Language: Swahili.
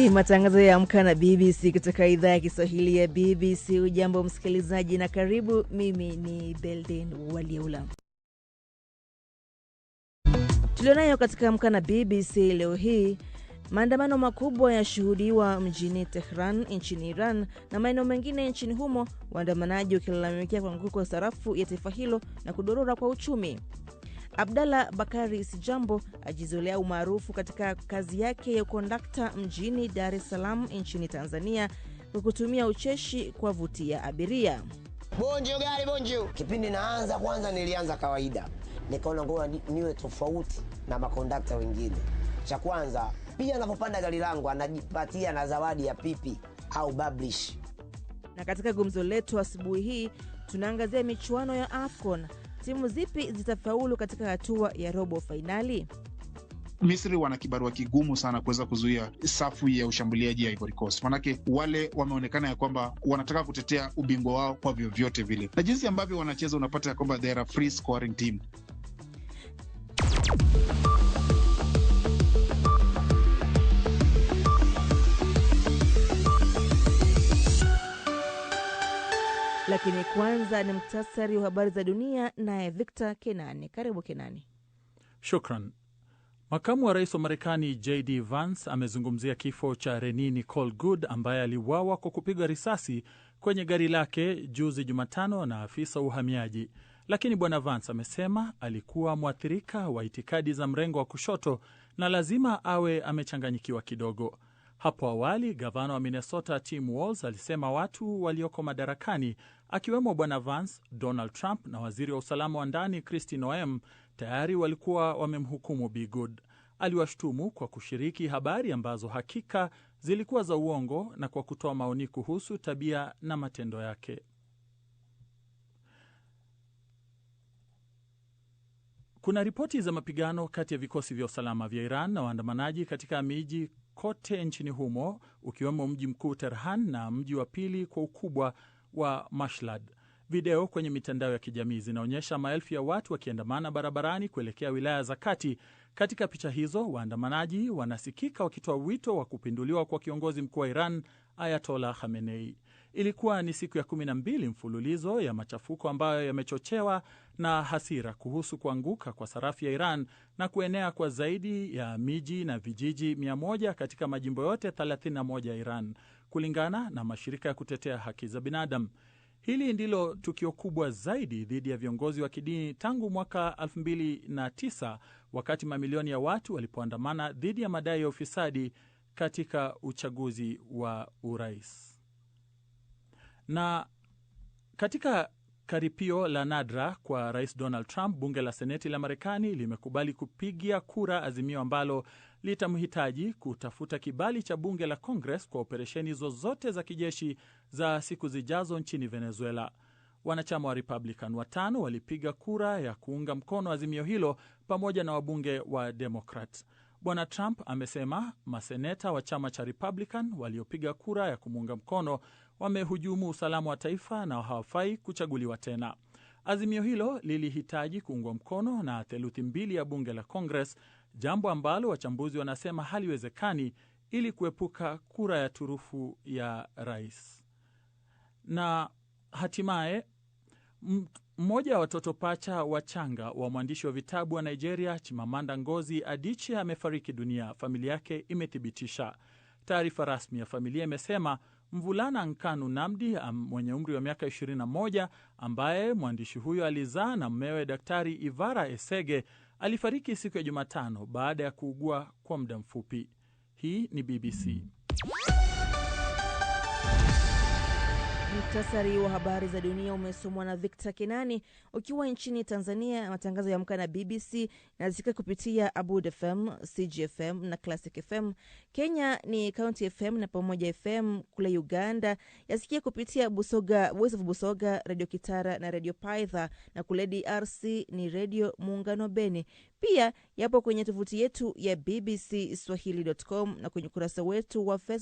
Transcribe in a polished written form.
Ni matangazo ya Amka na BBC kutoka idhaa ya Kiswahili ya BBC. Ujambo msikilizaji na karibu. Mimi ni Belden Waliula. Tulionayo katika Amka na BBC leo hii: maandamano makubwa yashuhudiwa mjini Tehran nchini Iran na maeneo mengine nchini humo, waandamanaji wakilalamikia kuanguka kwa sarafu ya taifa hilo na kudorora kwa uchumi. Abdalla Bakari Sijambo ajizolea umaarufu katika kazi yake ya kondakta mjini Dar es Salaam nchini Tanzania kwa kutumia ucheshi kwa vutia abiria. Bonjo gari bonjo. Kipindi naanza kwanza nilianza kawaida. Nikaona ngoja niwe tofauti na makondakta wengine. Cha kwanza, pia anapopanda gari langu anajipatia na zawadi ya pipi au bablish. Na katika gumzo letu asubuhi hii tunaangazia michuano ya AFCON. Timu zipi zitafaulu katika hatua ya robo finali? Misri wana kibarua kigumu sana kuweza kuzuia safu ya ushambuliaji ya Ivory Coast. Manake wale wameonekana ya kwamba wanataka kutetea ubingwa wao kwa vyovyote vile. Na jinsi ambavyo wanacheza unapata ya kwamba they are a free scoring team. Lakini kwanza ni muktasari wa habari za dunia naye Victor Kenani. Karibu Kenani. Shukran. Makamu wa rais wa Marekani J.D. Vance amezungumzia kifo cha Renee Nicole Goode ambaye aliuawa kwa kupigwa risasi kwenye gari lake juzi Jumatano na afisa uhamiaji. Lakini bwana Vance amesema alikuwa mwathirika wa itikadi za mrengo wa kushoto na lazima awe amechanganyikiwa kidogo. Hapo awali, gavana wa Minnesota Tim Walz alisema watu walioko madarakani akiwemo bwana Vance, Donald Trump na waziri wa usalama wa ndani Kristi Noem tayari walikuwa wamemhukumu Bi Goode. Aliwashtumu kwa kushiriki habari ambazo hakika zilikuwa za uongo na kwa kutoa maoni kuhusu tabia na matendo yake. Kuna ripoti za mapigano kati ya vikosi vya usalama vya Iran na waandamanaji katika miji kote nchini humo, ukiwemo mji mkuu Tehran na mji wa pili kwa ukubwa wa Mashhad. Video kwenye mitandao ya kijamii zinaonyesha maelfu ya watu wakiandamana barabarani kuelekea wilaya za kati. Katika picha hizo, waandamanaji wanasikika wakitoa wito wa kupinduliwa kwa kiongozi mkuu wa Iran Ayatollah Khamenei. Ilikuwa ni siku ya 12 mfululizo ya machafuko ambayo yamechochewa na hasira kuhusu kuanguka kwa sarafu ya Iran na kuenea kwa zaidi ya miji na vijiji 100 katika majimbo yote 31 ya Iran, kulingana na mashirika ya kutetea haki za binadamu. Hili ndilo tukio kubwa zaidi dhidi ya viongozi wa kidini tangu mwaka 2009 wakati mamilioni ya watu walipoandamana dhidi ya madai ya ufisadi katika uchaguzi wa urais. Na katika karipio la nadra kwa Rais Donald Trump, bunge la Seneti la Marekani limekubali kupigia kura azimio ambalo litamhitaji kutafuta kibali cha bunge la Congress kwa operesheni zozote za kijeshi za siku zijazo nchini Venezuela. Wanachama wa Republican 5 walipiga kura ya kuunga mkono azimio hilo pamoja na wabunge wa Democrat. Bwana Trump amesema maseneta wa chama cha Republican waliopiga kura ya kumuunga mkono wamehujumu usalama wa taifa na hawafai kuchaguliwa tena. Azimio hilo lilihitaji kuungwa mkono na theluthi 2 ya bunge la Congress, jambo ambalo wachambuzi wanasema haliwezekani ili kuepuka kura ya turufu ya rais. Na hatimaye mmoja wa watoto pacha wachanga wa mwandishi wa vitabu wa Nigeria Chimamanda Ngozi Adichie amefariki dunia, familia yake imethibitisha. Taarifa rasmi ya familia imesema mvulana Nkanu Namdi mwenye umri wa miaka 21 ambaye mwandishi huyo alizaa na mmewe Daktari Ivara Esege alifariki siku ya Jumatano baada ya kuugua kwa muda mfupi. Hii ni BBC. Muktasari wa habari za dunia umesomwa na Victor Kenani. Ukiwa nchini Tanzania, matangazo ya Amka na BBC yanasikika kupitia Abud FM, CGFM na Classic FM. Kenya ni County FM na Pamoja FM. Kule Uganda yasikia kupitia Busoga, Voice of Busoga, Radio Kitara na Radio Paidha, na kule DRC ni Radio Muungano Beni. Pia yapo kwenye tovuti yetu ya bbcswahili.com na kwenye kurasa wetu wa Facebook.